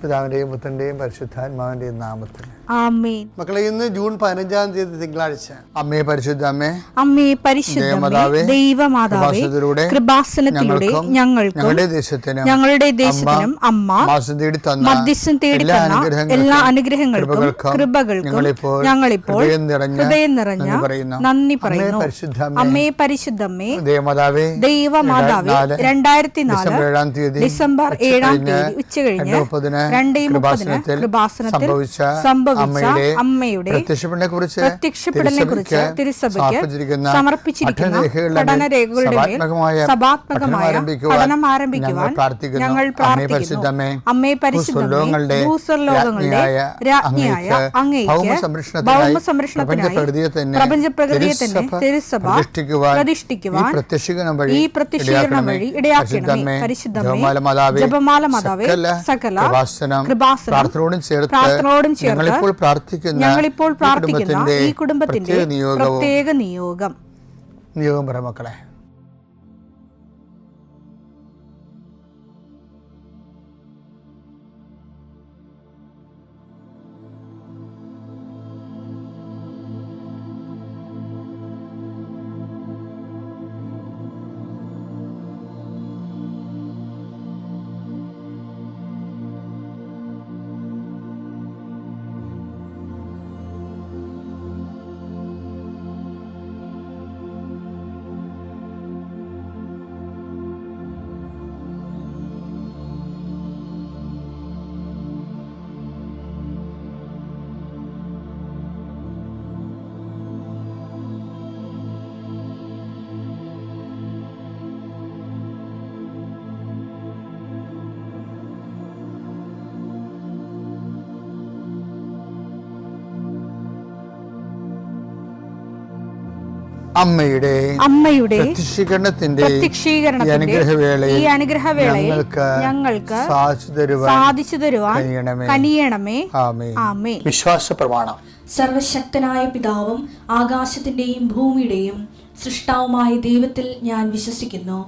പിതാവിൻ്റെയും പുത്രൻ്റെയും പരിശുദ്ധാത്മാവിൻ്റെയും നാമത്തിൽ ആമേൻ. മക്കളെ, ഇന്ന് ജൂൺ 15 തിങ്കളാഴ്ച. അമ്മേ പരിശുദ്ധ അമ്മേ, അമ്മേ പരിശുദ്ധ ദൈവമാതാവേ, കൃപാസനത്തിലൂടെ ഞങ്ങൾക്കും ഞങ്ങളുടെ ദേശത്തിനും അമ്മ മധ്യസ്ഥം തേടി തന്ന എല്ലാ അനുഗ്രഹങ്ങൾക്കും കൃപകൾക്കും ഞങ്ങളിപ്പോൾ ഹൃദയം നിറഞ്ഞ നന്ദി പറയുന്നു. അമ്മേ പരിശുദ്ധമ്മേ ദൈവമാതാവേ, 2004 ഡിസംബർ 7 ഉച്ചകഴിഞ്ഞ് 2:30 കൃപാസനത്തിൽ സംഭവിച്ച അമ്മയുടെ പ്രത്യക്ഷപ്പെടലിനെ കുറിച്ച് തിരുസഭയ്ക്ക് സമർപ്പിച്ചിരിക്കുന്ന പഠനരേഖകളുടെ മേൽ സഭാത്മകമായ പഠനം ആരംഭിക്കുവാൻ ഞങ്ങൾ പ്രാർത്ഥിക്കുന്നു. അമ്മേ പരിശുദ്ധമേ, ഭൂസ്വർലോകങ്ങളുടെ രാജ്ഞിയായ അങ്ങേയ്ക്ക് ഭൗമസംരക്ഷണത്തിനായി പ്രപഞ്ചപ്രകൃതിയെ തന്നെ തിരുസഭ പ്രതിഷ്ഠിക്കുവാൻ ഈ പ്രത്യക്ഷീകരണം വഴി ഇടയാക്കണമേ. പരിശുദ്ധമേ, ജപമാല മാതാവേ, സകല പ്രാർത്ഥനയോടും ചേർത്ത് ഞങ്ങളിപ്പോൾ പ്രാർത്ഥിക്കുന്ന ഈ കുടുംബത്തിന്റെ പ്രത്യേക നിയോഗം പറ മക്കളെ. അമ്മയുടെ പ്രത്യക്ഷീകരണത്തിന്റെ ഈ അനുഗ്രഹവേളയിൽ ഞങ്ങൾക്ക് സാധിച്ചു തരുവാൻ കനിയണമേ. ആമേൻ. വിശ്വാസ പ്രമാണം. സർവശക്തനായ പിതാവും ആകാശത്തിന്റെയും ഭൂമിയുടെയും സൃഷ്ടാവുമായ ദൈവത്തിൽ ഞാൻ വിശ്വസിക്കുന്നു.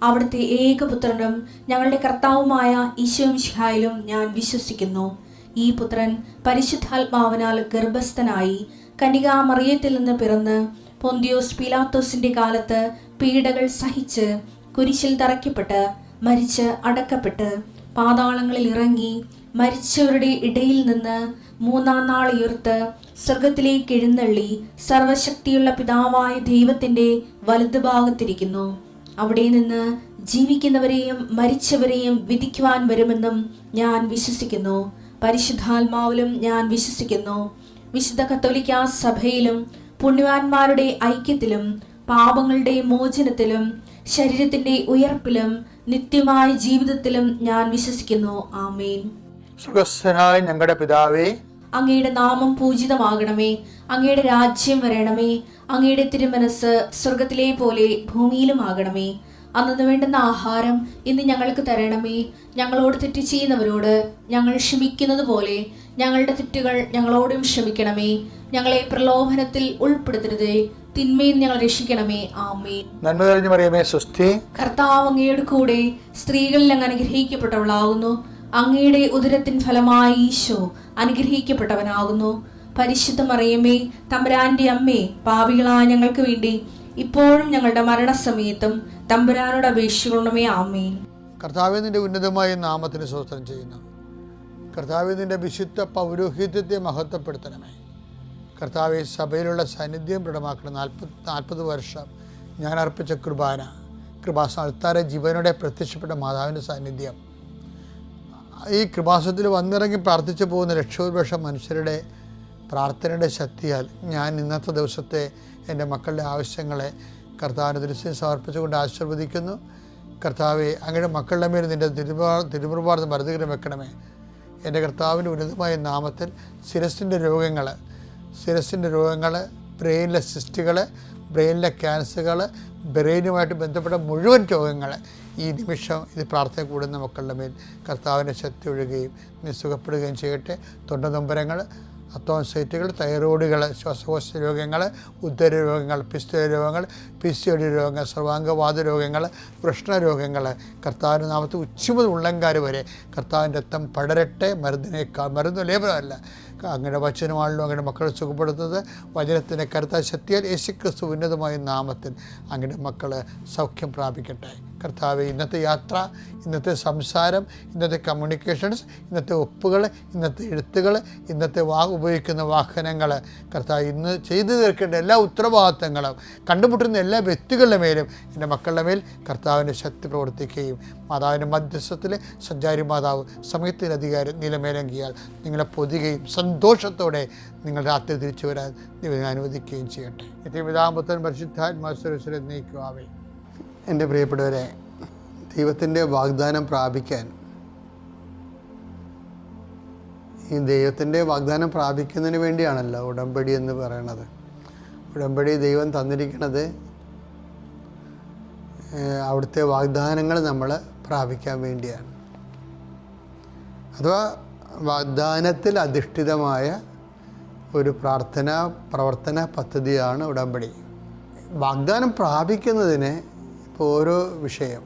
അവിടുത്തെ ഏകപുത്രനും ഞങ്ങളുടെ കർത്താവുമായ ഈശോമിശിഹായിലും ഞാൻ വിശ്വസിക്കുന്നു. ഈ പുത്രൻ പരിശുദ്ധാത്മാവിനാൽ ഗർഭസ്ഥനായി കന്യകാമറിയത്തിൽ നിന്ന് പിറന്ന് പൊന്തിയോസ് പീലാത്തോസിന്റെ കാലത്ത് പീഡകൾ സഹിച്ച് കുരിശിൽ തറയ്ക്കപ്പെട്ട് മരിച്ച് അടക്കപ്പെട്ട് പാതാളങ്ങളിൽ ഇറങ്ങി മരിച്ചവരുടെ ഇടയിൽ നിന്ന് 3-ാം നാൾ ഉയർത്ത് സ്വർഗത്തിലേക്ക് എഴുന്നള്ളി സർവശക്തിയുള്ള പിതാവായ ദൈവത്തിന്റെ വലതുഭാഗത്തിരിക്കുന്നു. അവിടെ നിന്ന് ജീവിക്കുന്നവരെയും മരിച്ചവരെയും വിധിക്കുവാൻ വരുമെന്നും ഞാൻ വിശ്വസിക്കുന്നു. പരിശുദ്ധാത്മാവിലും ഞാൻ വിശ്വസിക്കുന്നു. വിശുദ്ധ കത്തോലിക്കാ സഭയിലും പുണ്യവാന്മാരുടെ ഐക്യത്തിലും പാപങ്ങളുടെ മോചനത്തിലും ശരീരത്തിന്റെ ഉയർപ്പിലും നിത്യമായ ജീവിതത്തിലും ഞാൻ വിശ്വസിക്കുന്നു. ആമേൻ. സ്വർഗ്ഗസ്ഥനായ ഞങ്ങളുടെ പിതാവേ, അങ്ങയുടെ നാമം പൂജിതമാകണമേ. അങ്ങയുടെ രാജ്യം വരണമേ. അങ്ങയുടെ തിരുമനസ് സ്വർഗത്തിലെ പോലെ ഭൂമിയിലും ആകണമേ. അന്നു വേണ്ടുന്ന ആഹാരം ഇന്ന് ഞങ്ങൾക്ക് തരണമേ. ഞങ്ങളോട് തെറ്റ് ചെയ്യുന്നവരോട് ഞങ്ങൾ ക്ഷമിക്കുന്നത് പോലെ ഞങ്ങളുടെ തെറ്റുകൾ ഞങ്ങളോടും ക്ഷമിക്കണമേ. ഞങ്ങളെ പ്രലോഭനത്തിൽ ഉൾപ്പെടുത്തരുതേ, തിന്മയിൽ ഞങ്ങൾ രക്ഷിക്കണമേ. ആമേൻ. നന്മ നിറഞ്ഞ മറിയമേ, സ്വസ്തി. കർത്താവ് അങ്ങയുടെ കൂടെ സ്ത്രീകളിൽ അങ്ങ് അനുഗ്രഹിക്കപ്പെട്ടവളാകുന്നു. അങ്ങയുടെ ഉദരത്തിൻ ഫലമായി ഈശോ അനുഗ്രഹിക്കപ്പെട്ടവനാകുന്നു. പരിശുദ്ധ മറിയമേ, തമ്പുരാന്റെ അമ്മേ, പാപികളായ ഞങ്ങൾക്ക് വേണ്ടി ഇപ്പോഴും ഞങ്ങളുടെ മരണസമയത്തും തമ്പുരാനോട് അപേക്ഷിക്കണമേ. ആമേൻ. കർത്താവേ, നിന്റെ ഉന്നതമായ നാമത്തിന് സ്തോത്രം ചെയ്യുന്നു. കർത്താവേ, നിന്റെ വിശുദ്ധ പൗരോഹിത്യത്തെ മഹത്വപ്പെടുത്തണമേ. കർത്താവെ, സഭയിലുള്ള സാന്നിധ്യം ദൃഢമാക്കണം. 40 വർഷം ഞാൻ അർപ്പിച്ച കൃപാസന ജീവനോടെ പ്രത്യക്ഷപ്പെട്ട മാതാവിൻ്റെ സാന്നിധ്യം ഈ കൃപാസനത്തിൽ വന്നിറങ്ങി പ്രാർത്ഥിച്ചു പോകുന്ന ലക്ഷോപലക്ഷം മനുഷ്യരുടെ പ്രാർത്ഥനയുടെ ശക്തിയാൽ ഞാൻ ഇന്നത്തെ ദിവസത്തെ എൻ്റെ മക്കളുടെ ആവശ്യങ്ങളെ കർത്താവിൻ്റെ ദൃശ്യം സമർപ്പിച്ചുകൊണ്ട് ആശീർവദിക്കുന്നു. കർത്താവെ, അങ്ങയുടെ മക്കളുടെ മേൽ നിൻ്റെ തിരുമുറുപാർന്ന് മരുന്നുകരം വെക്കണമേ. എൻ്റെ കർത്താവിൻ്റെ ഉന്നതമായ നാമത്തിൽ ശിരസിൻ്റെ രോഗങ്ങൾ, ബ്രെയിനിലെ സിസ്റ്റുകൾ, ബ്രെയിനിലെ ക്യാൻസറുകൾ, ബ്രെയിനുമായിട്ട് ബന്ധപ്പെട്ട മുഴുവൻ രോഗങ്ങൾ ഈ നിമിഷം ഇത് പ്രാർത്ഥന കൂടുന്ന മക്കളുടെ മേൽ കർത്താവിൻ്റെ ശക്തി ഒഴുകുകയും നീ സുഖപ്പെടുകയും ചെയ്യട്ടെ. തൊണ്ടനൊമ്പരങ്ങൾ, അത്തോൺസൈറ്റുകൾ, തൈറോയിഡുകൾ, ശ്വാസകോശ രോഗങ്ങൾ, ഉദര രോഗങ്ങൾ, പിസ്തുല രോഗങ്ങൾ, PCOD രോഗങ്ങൾ, സർവാംഗവാദ രോഗങ്ങൾ, വൃഷ്ണരോഗങ്ങൾ, കർത്താവിൻ്റെ നാമത്തിൽ ഉച്ചമുതൽ ഉള്ളങ്കാർ വരെ കർത്താവിൻ്റെ രക്തം പടരട്ടെ. മരുന്ന് ലേപനമല്ല, അങ്ങനെ വചനമാണല്ലോ അങ്ങനെ മക്കളെ സുഖപ്പെടുത്തുന്നത്. വചനത്തിൻ്റെ കരുത്താൽ ശക്തിയാൽ യേശുക്രിസ്തു ഉന്നതമായ നാമത്തിൽ അങ്ങനെ മക്കൾ സൗഖ്യം പ്രാപിക്കട്ടെ. കർത്താവ്, ഇന്നത്തെ യാത്ര, ഇന്നത്തെ സംസാരം, ഇന്നത്തെ കമ്മ്യൂണിക്കേഷൻസ്, ഇന്നത്തെ ഒപ്പുകൾ, ഇന്നത്തെ എഴുത്തുകൾ, ഇന്നത്തെ ഉപയോഗിക്കുന്ന വാഹനങ്ങൾ, കർത്താവ് ഇന്ന് ചെയ്തു തീർക്കേണ്ട എല്ലാ ഉത്തരവാദിത്തങ്ങളും കണ്ടുമുട്ടുന്ന എല്ലാ വ്യക്തികളുടെ മേലും എൻ്റെ മക്കളുടെ മേൽ കർത്താവിൻ്റെ ശക്തി പ്രവർത്തിക്കുകയും മാതാവിൻ്റെ മധ്യസ്ഥത്തിൽ സഞ്ചാരി മാതാവ് സമയത്തിൻ്റെ അധികാരം നിലമേലങ്കിയാൽ നിങ്ങളെ പൊതുകയും സന്തോഷത്തോടെ നിങ്ങൾ രാത്രി തിരിച്ചു വരാൻ ദൈവം അനുവദിക്കുകയും ചെയ്യട്ടെ. നിത്യപിതാപുത്രൻ പരിശുദ്ധാത്മാശ്വരശ്വരെ നയിക്കുവാവേ. എൻ്റെ പ്രിയപ്പെട്ടവരെ, ദൈവത്തിൻ്റെ വാഗ്ദാനം പ്രാപിക്കാൻ, ഈ ദൈവത്തിൻ്റെ വാഗ്ദാനം പ്രാപിക്കുന്നതിന് വേണ്ടിയാണല്ലോ ഉടമ്പടി എന്ന് പറയണത്. ഉടമ്പടി ദൈവം തന്നിരിക്കുന്നത് അവിടുത്തെ വാഗ്ദാനങ്ങൾ നമ്മൾ പ്രാപിക്കാൻ വേണ്ടിയാണ്. അഥവാ വാഗ്ദാനത്തിൽ അധിഷ്ഠിതമായ ഒരു പ്രവർത്തന പദ്ധതിയാണ് ഉടമ്പടി. വാഗ്ദാനം പ്രാപിക്കുന്നതിന് ഇപ്പോൾ ഓരോ വിഷയം,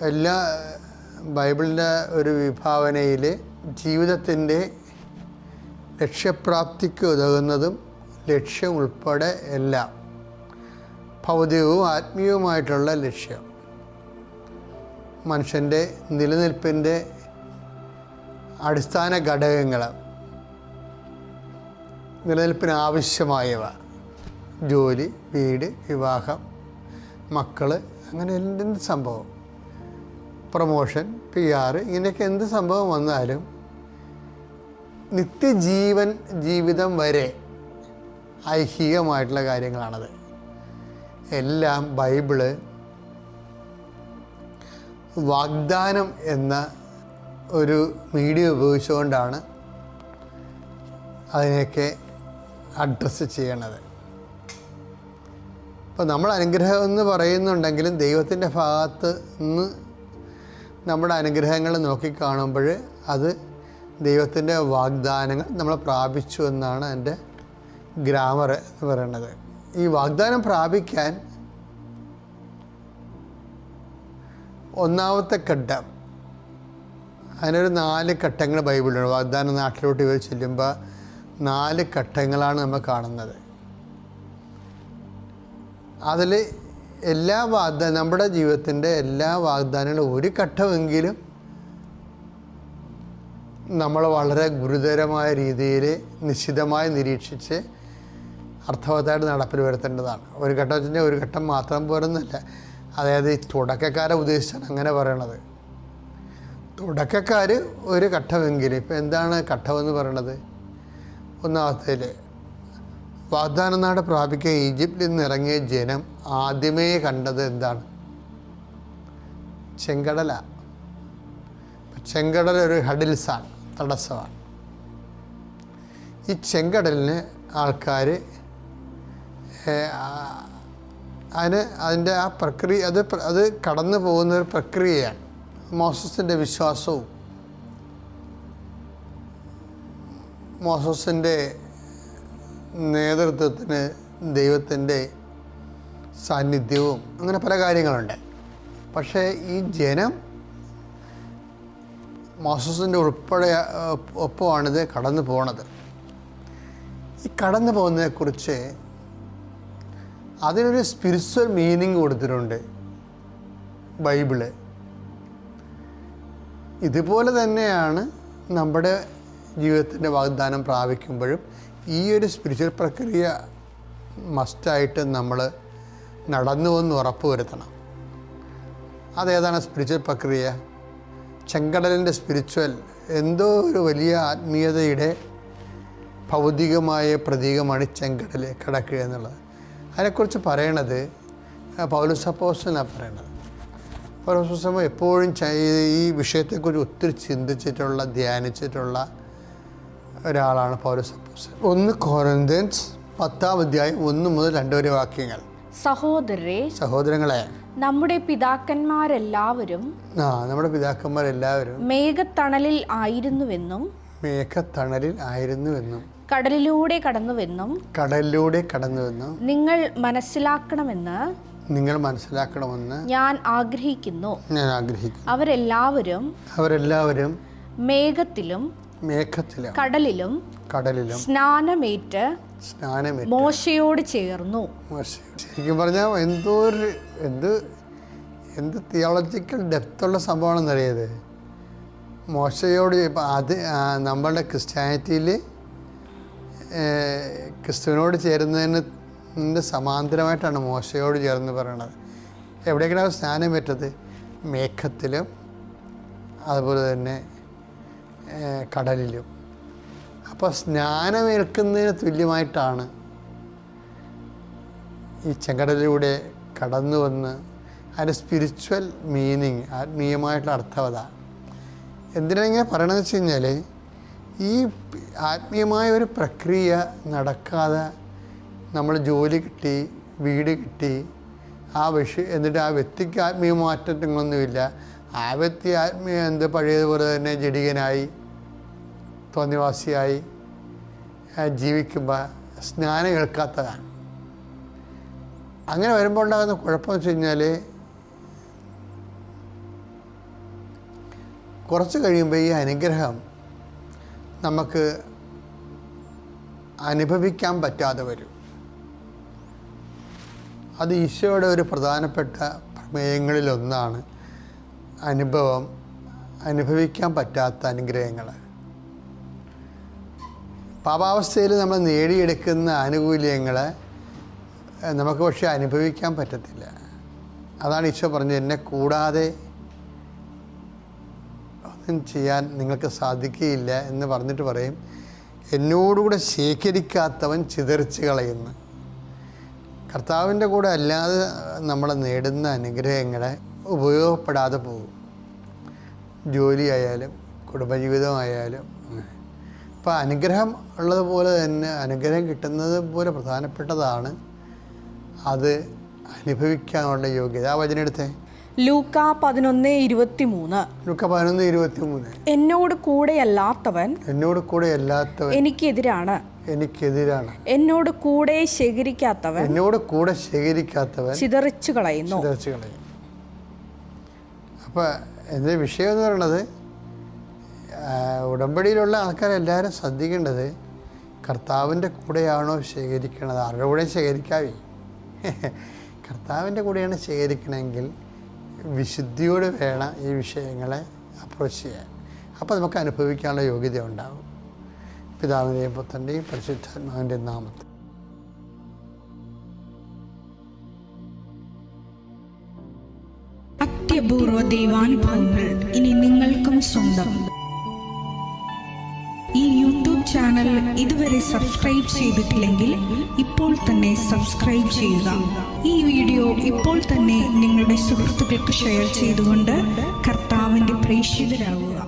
എല്ലാ ബൈബിളിൻ്റെ ഒരു വിഭാവനയിൽ ജീവിതത്തിൻ്റെ ലക്ഷ്യപ്രാപ്തിക്ക് ഉതകുന്നതും ലക്ഷ്യം ഉൾപ്പെടെ എല്ലാം, ഭൗതികവും ആത്മീയവുമായിട്ടുള്ള ലക്ഷ്യം, മനുഷ്യൻ്റെ നിലനിൽപ്പിൻ്റെ അടിസ്ഥാന ഘടകങ്ങൾ, നിലനിൽപ്പിന് ആവശ്യമായവ, ജോലി, വീട്, വിവാഹം, മക്കൾ, അങ്ങനെ എന്ത് സംഭവം, പ്രൊമോഷൻ, PR, ഇങ്ങനെയൊക്കെ എന്ത് സംഭവം വന്നാലും ജീവിതം വരെ ഐഹികമായിട്ടുള്ള കാര്യങ്ങളാണത്. എല്ലാം ബൈബിള് വാഗ്ദാനം എന്ന ഒരു മീഡിയ ഉപയോഗിച്ചുകൊണ്ടാണ് അതിനെയൊക്കെ അഡ്രസ്സ് ചെയ്യണത്. അപ്പോൾ നമ്മൾ അനുഗ്രഹം എന്ന് പറയുന്നുണ്ടെങ്കിലും ദൈവത്തിൻ്റെ ഭാഗത്ത് നിന്ന് നമ്മുടെ അനുഗ്രഹങ്ങൾ നോക്കിക്കാണുമ്പോൾ അത് ദൈവത്തിൻ്റെ വാഗ്ദാനങ്ങൾ നമ്മൾ പ്രാപിച്ചു എന്നാണ് എൻ്റെ ഗ്രാമർ എന്ന് പറയുന്നത്. ഈ വാഗ്ദാനം പ്രാപിക്കാൻ ഒന്നാമത്തെ ഘട്ടം, അതിനൊരു 4 ഘട്ടങ്ങൾ ബൈബിളിലുണ്ട്. വാഗ്ദാന നാട്ടിലോട്ട് ഇവർ ചെല്ലുമ്പോൾ 4 ഘട്ടങ്ങളാണ് നമ്മൾ കാണുന്നത്. അതിൽ എല്ലാ നമ്മുടെ ജീവിതത്തിൻ്റെ എല്ലാ വാഗ്ദാനങ്ങളും ഒരു ഘട്ടമെങ്കിലും നമ്മൾ വളരെ ഗുരുതരമായ രീതിയിൽ നിശ്ചിതമായി നിരീക്ഷിച്ച് അർത്ഥവത്തായിട്ട് നടപ്പിൽ വരുത്തേണ്ടതാണ്. ഒരു ഘട്ടം വെച്ചാൽ ഒരു ഘട്ടം മാത്രം പോരെന്നല്ല. അതായത് ഈ തുടക്കക്കാരെ ഉദ്ദേശിച്ചാണ് അങ്ങനെ പറയണത്. തുടക്കക്കാർ ഒരു ഘട്ടമെങ്കിലും, ഇപ്പം എന്താണ് ഘട്ടമെന്ന് പറയണത്? ഒന്നാമത്തേൽ വാഗ്ദാന നാട് പ്രാപിക്കാൻ ഈജിപ്തിൽ നിന്ന് ഇറങ്ങിയ ജനം ആദ്യമേ കണ്ടത് എന്താണ്? ചെങ്കടല. ചെങ്കടൽ ഒരു ഹഡിൽസാണ്, തടസ്സമാണ്. ഈ ചെങ്കടലിന് ആൾക്കാർ അതിൻ്റെ ആ പ്രക്രിയ, അത് കടന്നു പോകുന്ന ഒരു പ്രക്രിയയാണ്. മോസസിൻ്റെ വിശ്വാസവും മോസസിൻ്റെ നേതൃത്വത്തിന് ദൈവത്തിൻ്റെ സാന്നിധ്യവും അങ്ങനെ പല കാര്യങ്ങളുണ്ട്. പക്ഷേ ഈ ജനം മോസസിൻ്റെ ഉൾപ്പെടെ ഒപ്പമാണിത് കടന്നു പോണത്. ഈ കടന്നു പോകുന്നതിനെക്കുറിച്ച് അതിനൊരു സ്പിരിച്വൽ മീനിങ് കൊടുത്തിട്ടുണ്ട് ബൈബിള്. ഇതുപോലെ തന്നെയാണ് നമ്മുടെ ജീവിതത്തിൻ്റെ വാഗ്ദാനം പ്രാപിക്കുമ്പോഴും ഈ ഒരു സ്പിരിച്വൽ പ്രക്രിയ മസ്റ്റായിട്ട് നമ്മൾ നടന്നുവെന്ന് ഉറപ്പ് വരുത്തണം. അതേതാണ് സ്പിരിച്വൽ പ്രക്രിയ? ചെങ്കടലിൻ്റെ സ്പിരിച്വൽ എന്തോ ഒരു വലിയ ആത്മീയതയുടെ ഭൗതികമായ പ്രതീകമാണ് ചെങ്കടൽ കടക്കുക എന്നുള്ളത്. അതിനെക്കുറിച്ച് പറയണത് പൗലോസ് അപ്പോസ്തലനാണ് പറയണത്. പൗലോസ് അപ്പോസ്തലൻ എപ്പോഴും ഈ വിഷയത്തെക്കുറിച്ച് ഒത്തിരി ചിന്തിച്ചിട്ടുള്ള, ധ്യാനിച്ചിട്ടുള്ള ഒരാളാണ് പൗലോസ് അപ്പോസ്തലൻ. 1 കൊരിന്ത്യൻസ് 10-ാം അധ്യായം 1 മുതൽ 2 വരെ വാക്യങ്ങൾ. സഹോദരങ്ങളെ, നമ്മുടെ പിതാക്കന്മാരെല്ലാവരും മേഘത്തണലിൽ മേഘത്തണലിൽ ആയിരുന്നുവെന്നും കടലിലൂടെ കടന്നുവെന്നും നിങ്ങൾ മനസ്സിലാക്കണമെന്ന് ഞാൻ ആഗ്രഹിക്കുന്നു. അവരെല്ലാവരും മേഘത്തിലും കടലിലും സ്നാനമേറ്റ് മോശയോട് ചേർന്നു. ശരിക്കും പറഞ്ഞാൽ എന്ത് തിയോളജിക്കൽ ഡെപ്തുള്ള സംഭവമാണെന്നറിയത്. മോശയോട് അത് നമ്മളുടെ ക്രിസ്ത്യാനിറ്റിയിൽ ക്രിസ്തുവിനോട് ചേരുന്നതിന് സമാന്തരമായിട്ടാണ് മോശയോട് ചേർന്ന് പറയണത്. എവിടേക്കാണ് സ്നാനമേറ്റത്? മേഘത്തിലും അതുപോലെ തന്നെ കടലിലും. അപ്പോൾ സ്നാനമേൽക്കുന്നതിന് തുല്യമായിട്ടാണ് ഈ ചെങ്കടലിലൂടെ കടന്നു വന്ന് അതിൻ്റെ സ്പിരിച്വൽ മീനിങ്, ആത്മീയമായിട്ടുള്ള അർത്ഥം അതാണ്. എന്തിനാണ് ഇങ്ങനെ പറയണമെന്ന് വെച്ച് കഴിഞ്ഞാൽ, ഈ ആത്മീയമായ ഒരു പ്രക്രിയ നടക്കാതെ നമ്മൾ ജോലി കിട്ടി, വീട് കിട്ടി, എന്നിട്ട് ആ വ്യക്തിക്ക് ആത്മീയ മാറ്റങ്ങളൊന്നുമില്ല. ആ വ്യക്തി പഴയതുപോലെ തന്നെ ജഡികനായി തോന്നിവാസിയായി ജീവിക്കുമ്പോൾ സ്നാനം ഏൽക്കാത്തതാണ്. അങ്ങനെ വരുമ്പോൾ ഉണ്ടാകുന്ന കുഴപ്പമെന്ന് വെച്ച് കഴിഞ്ഞാൽ, കുറച്ച് കഴിയുമ്പോൾ ഈ അനുഗ്രഹം നമുക്ക് അനുഭവിക്കാൻ പറ്റാതെ വരും. അത് ഈശോയുടെ ഒരു പ്രധാനപ്പെട്ട പ്രമേയങ്ങളിലൊന്നാണ് അനുഭവിക്കാൻ പറ്റാത്ത അനുഗ്രഹങ്ങൾ. പാപാവസ്ഥയിൽ നമ്മൾ നേടിയെടുക്കുന്ന ആനുകൂല്യങ്ങൾ നമുക്ക് പക്ഷേ അനുഭവിക്കാൻ പറ്റത്തില്ല. അതാണ് ഈശോ പറഞ്ഞത്, എന്നെ കൂടാതെ ഒന്നും ചെയ്യാൻ നിങ്ങൾക്ക് സാധിക്കുകയില്ല എന്ന് പറഞ്ഞിട്ട് പറയും, എന്നോടുകൂടെ ശേഖരിക്കാത്തവൻ ചിതറിച്ച് കളയുന്നു. കർത്താവിൻ്റെ കൂടെ അല്ലാതെ നമ്മൾ നേടുന്ന അനുഗ്രഹങ്ങളെ ഉപയോഗപ്പെടാതെ പോകും. ജോലിയായാലും കുടുംബജീവിതമായാലും. അപ്പോൾ അനുഗ്രഹം ഉള്ളതുപോലെ തന്നെ അനുഗ്രഹം കിട്ടുന്നത് പോലെ പ്രധാനപ്പെട്ടതാണ് അത് അനുഭവിക്കാനുള്ള യോഗ്യത. ആ വചനം എടുത്തേ, ലൂക്ക 11:23. എന്നോട് കൂടെയല്ലാത്തവൻ എനിക്കെതിരാണ്. എന്നോട് കൂടെ ശേഖരിക്കാത്തവൻ ചിതറിച്ചു കളയുന്നു. അപ്പോൾ എൻ്റെ വിഷയം എന്ന് പറയുന്നത്, ഉടമ്പടിയിലുള്ള ആൾക്കാരെല്ലാവരും ശ്രദ്ധിക്കേണ്ടത് കർത്താവിൻ്റെ കൂടെയാണോ ശേഖരിക്കണത്. ആരുടെ കൂടെ ശേഖരിക്കാവേ? കർത്താവിൻ്റെ കൂടെയാണ് ശേഖരിക്കണമെങ്കിൽ വിശുദ്ധിയോട് വേണം ഈ വിഷയങ്ങളെ അപ്രോച്ച് ചെയ്യാൻ. അപ്പോൾ നമുക്ക് അനുഭവിക്കാനുള്ള യോഗ്യത ഉണ്ടാകും. പിതാവിൻ്റെയും പുത്രൻ്റെയും പരിശുദ്ധാത്മാവിൻ്റെയും നാമത്തിൽ. അത്യപൂർവ ദൈവാനുഭവങ്ങൾ ഇനി നിങ്ങൾക്കും സ്വന്തം. ഈ യൂട്യൂബ് ചാനൽ ഇതുവരെ സബ്സ്ക്രൈബ് ചെയ്തിട്ടില്ലെങ്കിൽ ഇപ്പോൾ തന്നെ സബ്സ്ക്രൈബ് ചെയ്യുക. ഈ വീഡിയോ ഇപ്പോൾ തന്നെ നിങ്ങളുടെ സുഹൃത്തുക്കൾക്ക് ഷെയർ ചെയ്തുകൊണ്ട് കർത്താവിൻ്റെ പ്രേക്ഷിതരാകുക.